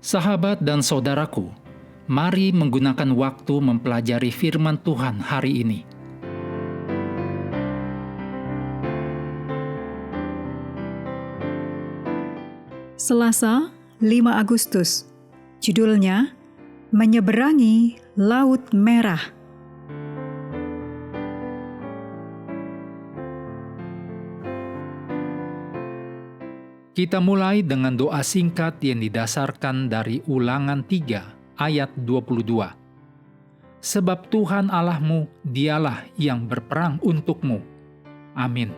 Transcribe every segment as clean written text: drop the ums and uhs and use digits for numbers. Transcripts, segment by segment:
Sahabat dan saudaraku, mari menggunakan waktu mempelajari firman Tuhan hari ini. Selasa, 5 Agustus. Judulnya, Menyeberangi Laut Merah. Kita mulai dengan doa singkat yang didasarkan dari Ulangan 3 ayat 22. Sebab Tuhan Allahmu, dialah yang berperang untukmu. Amin.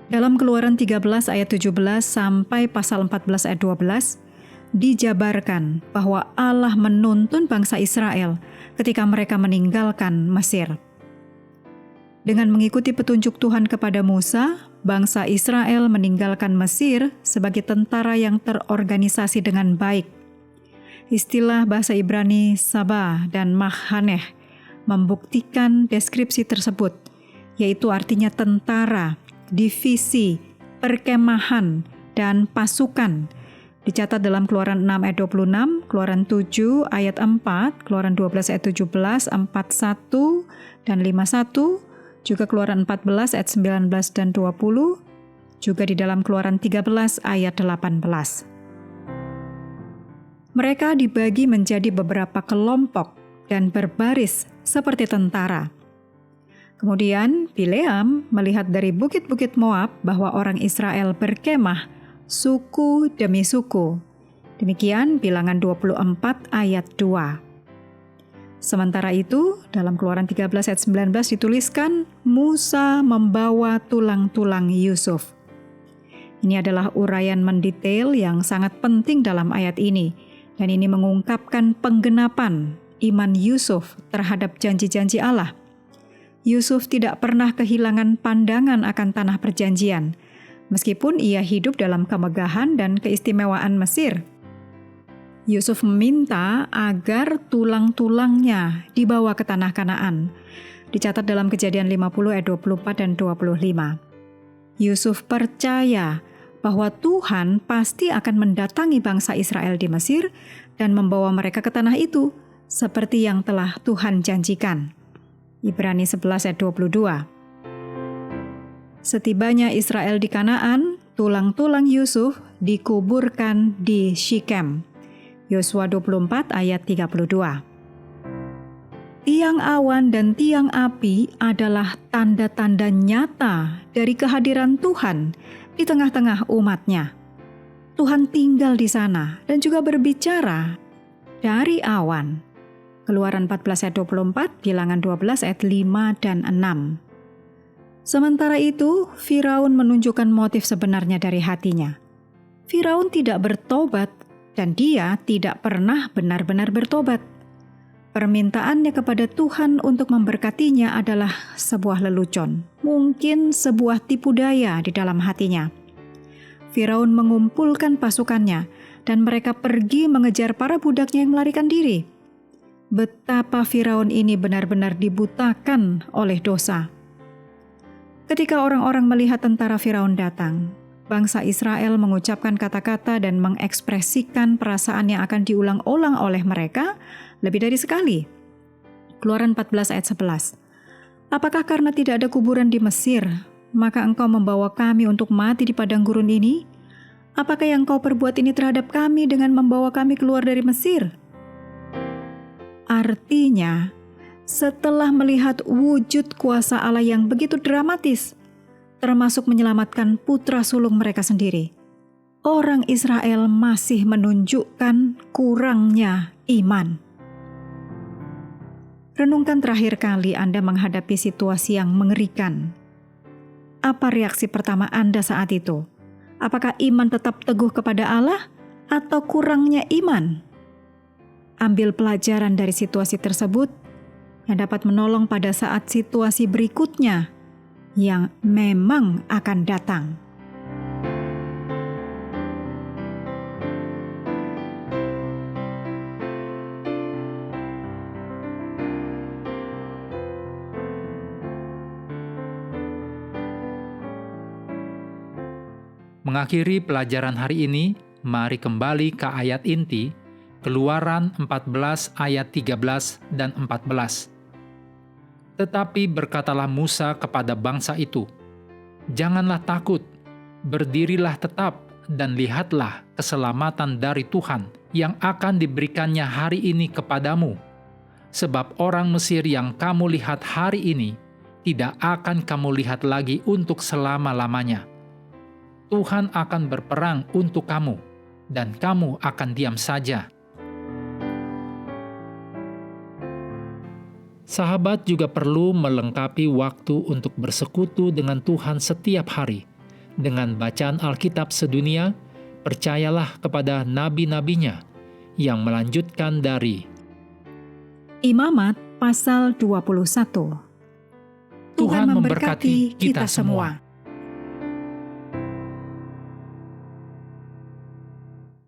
Dalam Keluaran 13 ayat 17 sampai pasal 14 ayat 12, dijabarkan bahwa Allah menuntun bangsa Israel ketika mereka meninggalkan Mesir. Dengan mengikuti petunjuk Tuhan kepada Musa, bangsa Israel meninggalkan Mesir sebagai tentara yang terorganisasi dengan baik. Istilah bahasa Ibrani Sabah dan Mahaneh membuktikan deskripsi tersebut, yaitu artinya tentara, divisi, perkemahan, dan pasukan. Dicatat dalam Keluaran 6 ayat 26, Keluaran 7 ayat 4, Keluaran 12 ayat 17, 41, dan 51, juga Keluaran 14 ayat 19 dan 20, juga di dalam Keluaran 13 ayat 18. Mereka dibagi menjadi beberapa kelompok dan berbaris seperti tentara. Kemudian Bileam melihat dari bukit-bukit Moab bahwa orang Israel berkemah suku demi suku. Demikian Bilangan 24 ayat 2. Sementara itu, dalam Keluaran 13 ayat 19 dituliskan, Musa membawa tulang-tulang Yusuf. Ini adalah uraian mendetail yang sangat penting dalam ayat ini, dan ini mengungkapkan penggenapan iman Yusuf terhadap janji-janji Allah. Yusuf tidak pernah kehilangan pandangan akan tanah perjanjian, meskipun ia hidup dalam kemegahan dan keistimewaan Mesir. Yusuf meminta agar tulang-tulangnya dibawa ke tanah Kanaan. Dicatat dalam Kejadian 50 ayat 24 dan 25. Yusuf percaya bahwa Tuhan pasti akan mendatangi bangsa Israel di Mesir dan membawa mereka ke tanah itu, seperti yang telah Tuhan janjikan. Ibrani 11 ayat 22. Setibanya Israel di Kanaan, tulang-tulang Yusuf dikuburkan di Syikem. Yosua 24 ayat 32. Tiang awan dan tiang api adalah tanda-tanda nyata dari kehadiran Tuhan di tengah-tengah umat-Nya. Tuhan tinggal di sana dan juga berbicara dari awan. Keluaran 14 ayat 24, Bilangan 12 ayat 5 dan 6. Sementara itu, Firaun menunjukkan motif sebenarnya dari hatinya. Firaun tidak bertobat dan dia tidak pernah benar-benar bertobat. Permintaannya kepada Tuhan untuk memberkatinya adalah sebuah lelucon, mungkin sebuah tipu daya di dalam hatinya. Firaun mengumpulkan pasukannya dan mereka pergi mengejar para budaknya yang melarikan diri. Betapa Firaun ini benar-benar dibutakan oleh dosa. Ketika orang-orang melihat tentara Firaun datang, bangsa Israel mengucapkan kata-kata dan mengekspresikan perasaan yang akan diulang-ulang oleh mereka lebih dari sekali. Keluaran 14 ayat 11. Apakah karena tidak ada kuburan di Mesir, maka engkau membawa kami untuk mati di padang gurun ini? Apakah yang kau perbuat ini terhadap kami dengan membawa kami keluar dari Mesir? Artinya, setelah melihat wujud kuasa Allah yang begitu dramatis, termasuk menyelamatkan putra sulung mereka sendiri, orang Israel masih menunjukkan kurangnya iman. Renungkan terakhir kali Anda menghadapi situasi yang mengerikan. Apa reaksi pertama Anda saat itu? Apakah iman tetap teguh kepada Allah atau kurangnya iman? Ambil pelajaran dari situasi tersebut, yang dapat menolong pada saat situasi berikutnya yang memang akan datang. Mengakhiri pelajaran hari ini, mari kembali ke ayat inti, Keluaran 14 ayat 13 dan 14. Tetapi berkatalah Musa kepada bangsa itu, "Janganlah takut, berdirilah tetap dan lihatlah keselamatan dari Tuhan yang akan diberikannya hari ini kepadamu. Sebab orang Mesir yang kamu lihat hari ini, tidak akan kamu lihat lagi untuk selama-lamanya. Tuhan akan berperang untuk kamu, dan kamu akan diam saja." Sahabat juga perlu melengkapi waktu untuk bersekutu dengan Tuhan setiap hari. Dengan bacaan Alkitab sedunia, percayalah kepada nabi-nabinya yang melanjutkan dari Imamat pasal 21. Tuhan memberkati kita semua.